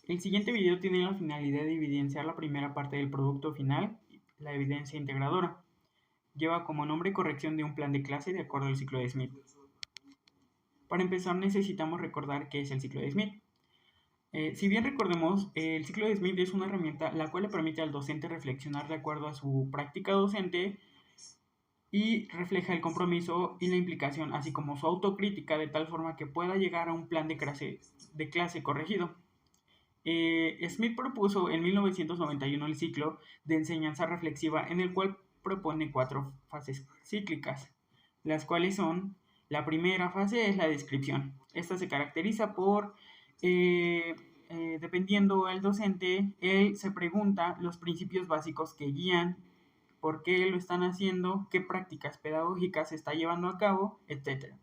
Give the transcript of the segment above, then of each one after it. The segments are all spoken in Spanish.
El siguiente video tiene la finalidad de evidenciar la primera parte del producto final, la evidencia integradora. Lleva como nombre corrección de un plan de clase de acuerdo al ciclo de Smith. Para empezar necesitamos recordar qué es el ciclo de Smith. Si bien recordemos, el ciclo de Smith es una herramienta la cual le permite al docente reflexionar de acuerdo a su práctica docente y refleja el compromiso y la implicación, así como su autocrítica, de tal forma que pueda llegar a un plan de clase corregido. Smith propuso en 1991 el ciclo de enseñanza reflexiva, en el cual propone 4 fases cíclicas, las cuales son: la primera fase es la descripción. Esta se caracteriza por, dependiendo del docente, él se pregunta los principios básicos que guían, por qué lo están haciendo, qué prácticas pedagógicas se está llevando a cabo, etc.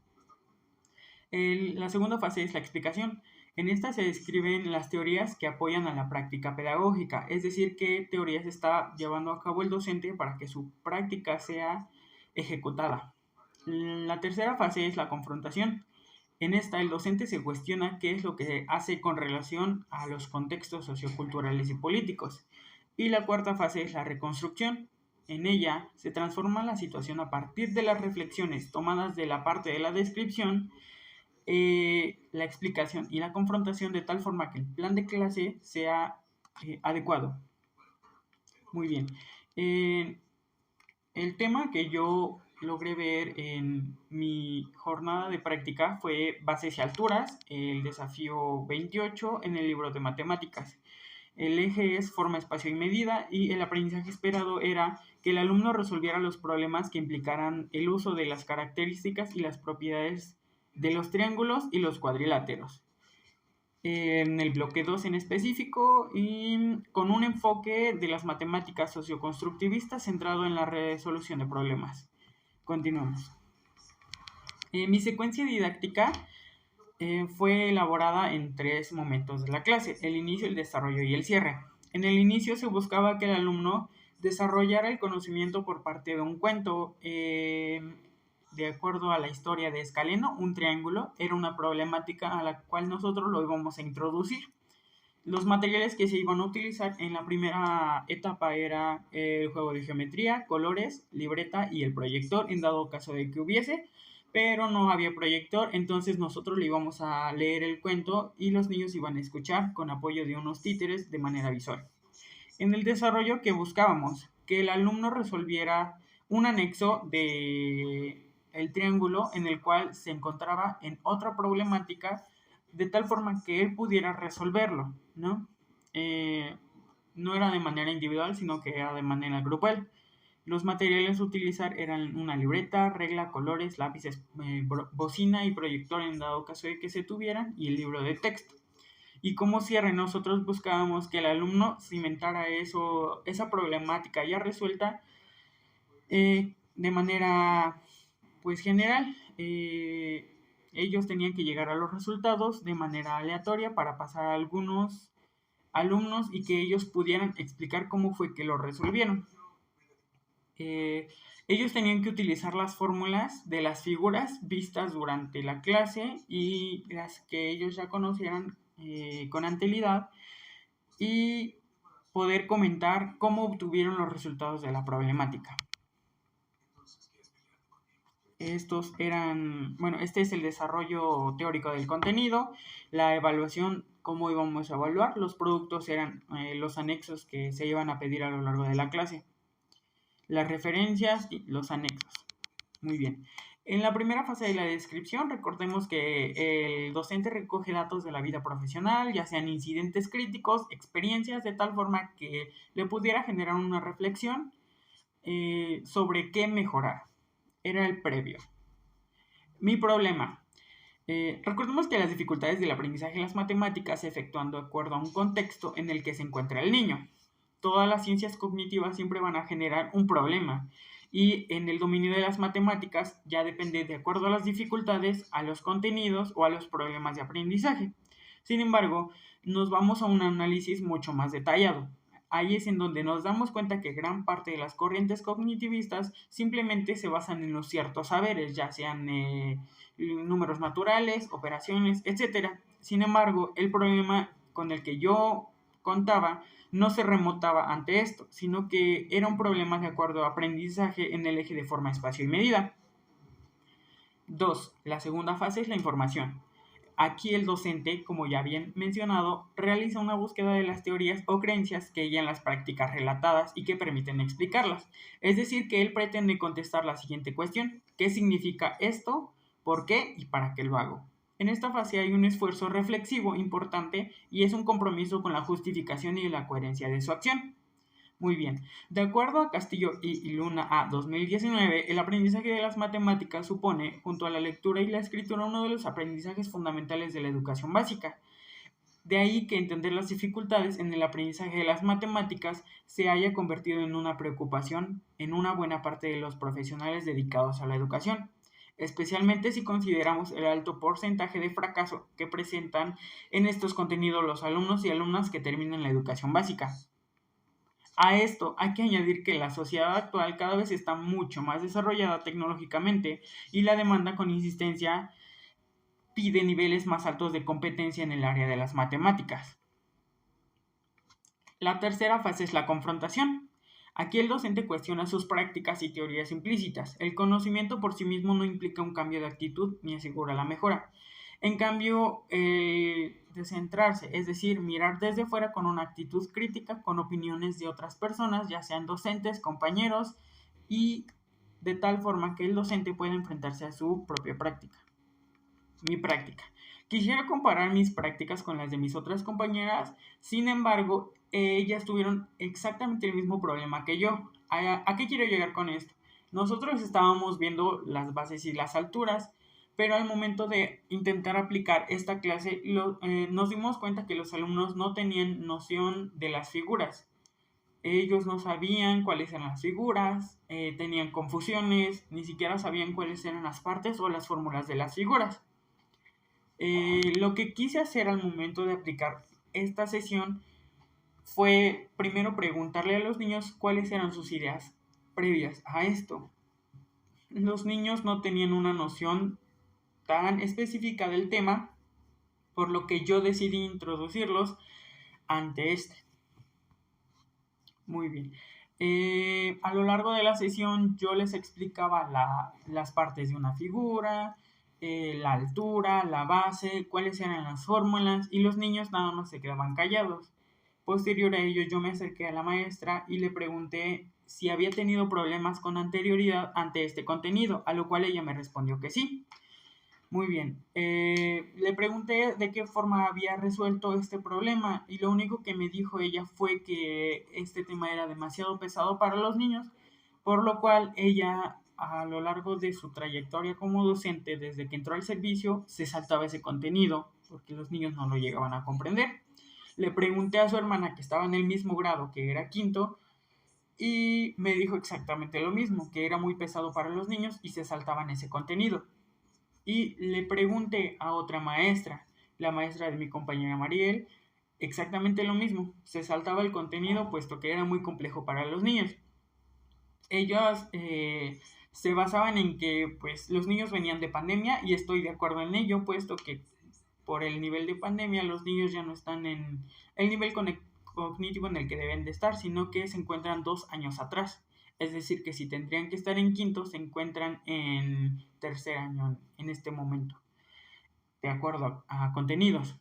La segunda fase es la explicación. En esta se describen las teorías que apoyan a la práctica pedagógica, es decir, qué teorías está llevando a cabo el docente para que su práctica sea ejecutada. La tercera fase es la confrontación. En esta el docente se cuestiona qué es lo que hace con relación a los contextos socioculturales y políticos. Y la cuarta fase es la reconstrucción. En ella se transforma la situación a partir de las reflexiones tomadas de la parte de la descripción, la explicación y la confrontación, de tal forma que el plan de clase sea adecuado. Muy bien. El tema que yo logré ver en mi jornada de práctica fue bases y alturas, el desafío 28 en el libro de matemáticas. El eje es forma, espacio y medida, y el aprendizaje esperado era que el alumno resolviera los problemas que implicaran el uso de las características y las propiedades de los triángulos y los cuadriláteros. En el bloque 2 en específico, y con un enfoque de las matemáticas socioconstructivistas centrado en la resolución de problemas. Continuamos. Mi secuencia didáctica fue elaborada en 3 momentos de la clase: el inicio, el desarrollo y el cierre. En el inicio se buscaba que el alumno desarrollara el conocimiento por parte de un cuento. De acuerdo a la historia de Escaleno, un triángulo era una problemática a la cual nosotros lo íbamos a introducir. Los materiales que se iban a utilizar en la primera etapa era el juego de geometría, colores, libreta y el proyector, en dado caso de que hubiese, pero no había proyector, entonces nosotros le íbamos a leer el cuento y los niños iban a escuchar con apoyo de unos títeres de manera visual. En el desarrollo, que buscábamos que el alumno resolviera un anexo de el triángulo en el cual se encontraba en otra problemática, de tal forma que él pudiera resolverlo, ¿no? No era de manera individual, sino que era de manera grupal. Los materiales a utilizar eran una libreta, regla, colores, lápices, bocina y proyector en dado caso de que se tuvieran, y el libro de texto. Y como cierre, nosotros buscábamos que el alumno cimentara esa problemática ya resuelta de manera pues general. Ellos tenían que llegar a los resultados de manera aleatoria para pasar a algunos alumnos y que ellos pudieran explicar cómo fue que lo resolvieron. Ellos tenían que utilizar las fórmulas de las figuras vistas durante la clase y las que ellos ya conocieran con anterioridad, y poder comentar cómo obtuvieron los resultados de la problemática. Estos eran, bueno, este es el desarrollo teórico del contenido. La evaluación, cómo íbamos a evaluar. Los productos eran los anexos que se iban a pedir a lo largo de la clase. Las referencias y los anexos. Muy bien. En la primera fase de la descripción, recordemos que el docente recoge datos de la vida profesional, ya sean incidentes críticos, experiencias, de tal forma que le pudiera generar una reflexión sobre qué mejorar. Era el previo. Mi problema. Recordemos que las dificultades del aprendizaje en las matemáticas se efectúan de acuerdo a un contexto en el que se encuentra el niño. Todas las ciencias cognitivas siempre van a generar un problema, y en el dominio de las matemáticas ya depende, de acuerdo a las dificultades, a los contenidos o a los problemas de aprendizaje. Sin embargo, nos vamos a un análisis mucho más detallado. Ahí es en donde nos damos cuenta que gran parte de las corrientes cognitivistas simplemente se basan en los ciertos saberes, ya sean números naturales, operaciones, etc. Sin embargo, el problema con el que yo contaba no se remontaba ante esto, sino que era un problema de acuerdo a aprendizaje en el eje de forma, espacio y medida. 2. La segunda fase es la información. Aquí el docente, como ya bien mencionado, realiza una búsqueda de las teorías o creencias que guían las prácticas relatadas y que permiten explicarlas. Es decir, que él pretende contestar la siguiente cuestión: ¿qué significa esto? ¿Por qué? ¿Y para qué lo hago? En esta fase hay un esfuerzo reflexivo importante y es un compromiso con la justificación y la coherencia de su acción. Muy bien. De acuerdo a Castillo y Luna a 2019, el aprendizaje de las matemáticas supone, junto a la lectura y la escritura, uno de los aprendizajes fundamentales de la educación básica. De ahí que entender las dificultades en el aprendizaje de las matemáticas se haya convertido en una preocupación en una buena parte de los profesionales dedicados a la educación, especialmente si consideramos el alto porcentaje de fracaso que presentan en estos contenidos los alumnos y alumnas que terminan la educación básica. A esto hay que añadir que la sociedad actual cada vez está mucho más desarrollada tecnológicamente y la demanda con insistencia pide niveles más altos de competencia en el área de las matemáticas. La tercera fase es la confrontación. Aquí el docente cuestiona sus prácticas y teorías implícitas. El conocimiento por sí mismo no implica un cambio de actitud ni asegura la mejora. En cambio, descentrarse, es decir, mirar desde fuera con una actitud crítica, con opiniones de otras personas, ya sean docentes, compañeros, y de tal forma que el docente pueda enfrentarse a su propia práctica. Mi práctica. Quisiera comparar mis prácticas con las de mis otras compañeras, sin embargo, ellas tuvieron exactamente el mismo problema que yo. ¿A qué quiero llegar con esto? Nosotros estábamos viendo las bases y las alturas, pero al momento de intentar aplicar esta clase, nos dimos cuenta que los alumnos no tenían noción de las figuras. Ellos no sabían cuáles eran las figuras, tenían confusiones, ni siquiera sabían cuáles eran las partes o las fórmulas de las figuras. Lo que quise hacer al momento de aplicar esta sesión fue primero preguntarle a los niños cuáles eran sus ideas previas a esto. Los niños no tenían una noción tan específica del tema, por lo que yo decidí introducirlos ante este. Muy bien. A lo largo de la sesión yo les explicaba las partes de una figura, la altura, la base, cuáles eran las fórmulas, y los niños nada más se quedaban callados. Posterior a ello yo me acerqué a la maestra y le pregunté si había tenido problemas con anterioridad ante este contenido, a lo cual ella me respondió que sí. Muy bien, le pregunté de qué forma había resuelto este problema y lo único que me dijo ella fue que este tema era demasiado pesado para los niños, por lo cual ella a lo largo de su trayectoria como docente, desde que entró al servicio, se saltaba ese contenido porque los niños no lo llegaban a comprender. Le pregunté a su hermana que estaba en el mismo grado, que era quinto, y me dijo exactamente lo mismo, que era muy pesado para los niños y se saltaban ese contenido. Y le pregunté a otra maestra, la maestra de mi compañera Mariel, exactamente lo mismo. Se saltaba el contenido puesto que era muy complejo para los niños. Ellos se basaban en que pues los niños venían de pandemia y estoy de acuerdo en ello, puesto que por el nivel de pandemia los niños ya no están en el nivel cognitivo en el que deben de estar, sino que se encuentran 2 años atrás. Es decir, que si tendrían que estar en quinto, se encuentran en tercer año en este momento, de acuerdo a contenidos.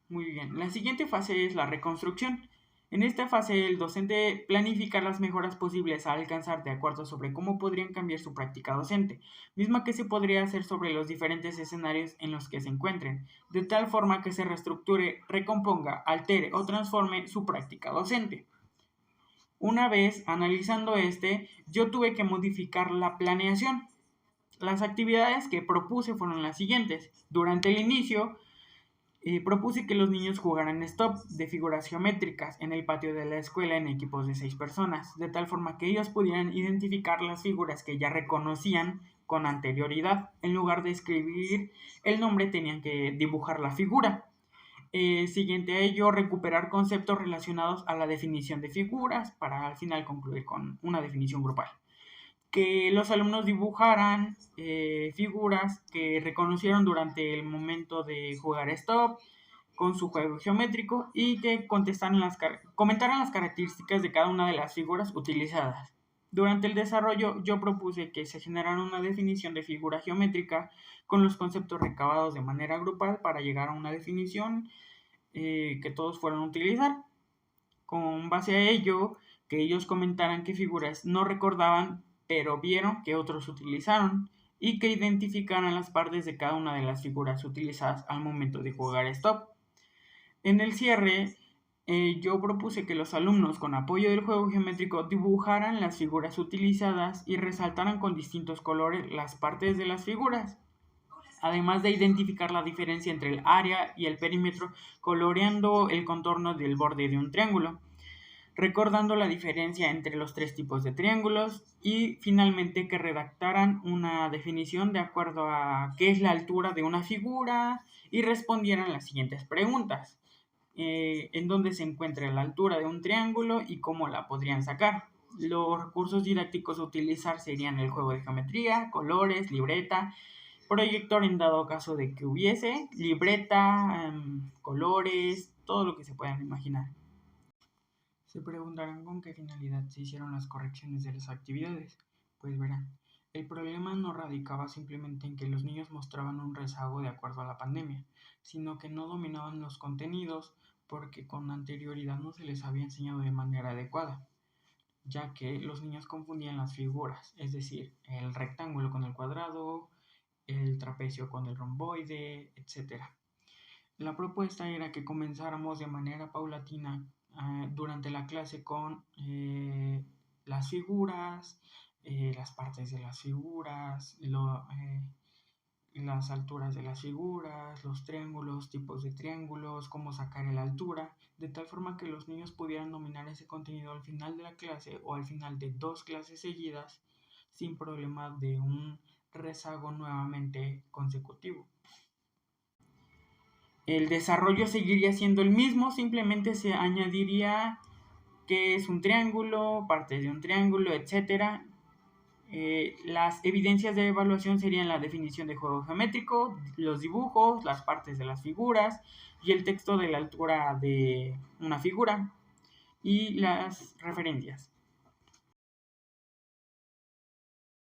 Muy bien, la siguiente fase es la reconstrucción. En esta fase el docente planifica las mejoras posibles a alcanzar de acuerdo sobre cómo podrían cambiar su práctica docente, misma que se podría hacer sobre los diferentes escenarios en los que se encuentren, de tal forma que se reestructure, recomponga, altere o transforme su práctica docente. Una vez analizando yo tuve que modificar la planeación. Las actividades que propuse fueron las siguientes. Durante el inicio, propuse que los niños jugaran stop de figuras geométricas en el patio de la escuela en equipos de 6 personas, de tal forma que ellos pudieran identificar las figuras que ya reconocían con anterioridad. En lugar de escribir el nombre, tenían que dibujar la figura. Siguiente a ello, recuperar conceptos relacionados a la definición de figuras para al final concluir con una definición grupal. Que los alumnos dibujaran figuras que reconocieron durante el momento de jugar stop, con su juego geométrico y que comentaran las características de cada una de las figuras utilizadas. Durante el desarrollo yo propuse que se generara una definición de figura geométrica con los conceptos recabados de manera grupal para llegar a una definición que todos fueran a utilizar. Con base a ello, que ellos comentaran qué figuras no recordaban, pero vieron que otros utilizaron y que identificaran las partes de cada una de las figuras utilizadas al momento de jugar Stop. En el cierre, yo propuse que los alumnos, con apoyo del juego geométrico, dibujaran las figuras utilizadas y resaltaran con distintos colores las partes de las figuras, además de identificar la diferencia entre el área y el perímetro, coloreando el contorno del borde de un triángulo, recordando la diferencia entre los tres tipos de triángulos y finalmente que redactaran una definición de acuerdo a qué es la altura de una figura y respondieran las siguientes preguntas. En dónde se encuentra la altura de un triángulo y cómo la podrían sacar. Los recursos didácticos a utilizar serían el juego de geometría, colores, libreta, proyector en dado caso de que hubiese, libreta, colores, todo lo que se puedan imaginar. Se preguntarán con qué finalidad se hicieron las correcciones de las actividades. Pues verán, el problema no radicaba simplemente en que los niños mostraban un rezago de acuerdo a la pandemia, sino que no dominaban los contenidos porque con anterioridad no se les había enseñado de manera adecuada, ya que los niños confundían las figuras, es decir, el rectángulo con el cuadrado, el trapecio con el romboide, etc. La propuesta era que comenzáramos de manera paulatina durante la clase con las figuras, las partes de las figuras, las alturas de las figuras, los triángulos, tipos de triángulos, cómo sacar la altura, de tal forma que los niños pudieran dominar ese contenido al final de la clase o al final de 2 clases seguidas sin problema de un rezago nuevamente consecutivo. El desarrollo seguiría siendo el mismo, simplemente se añadiría qué es un triángulo, partes de un triángulo, etc. Las evidencias de evaluación serían la definición de juego geométrico, los dibujos, las partes de las figuras y el texto de la altura de una figura y las referencias.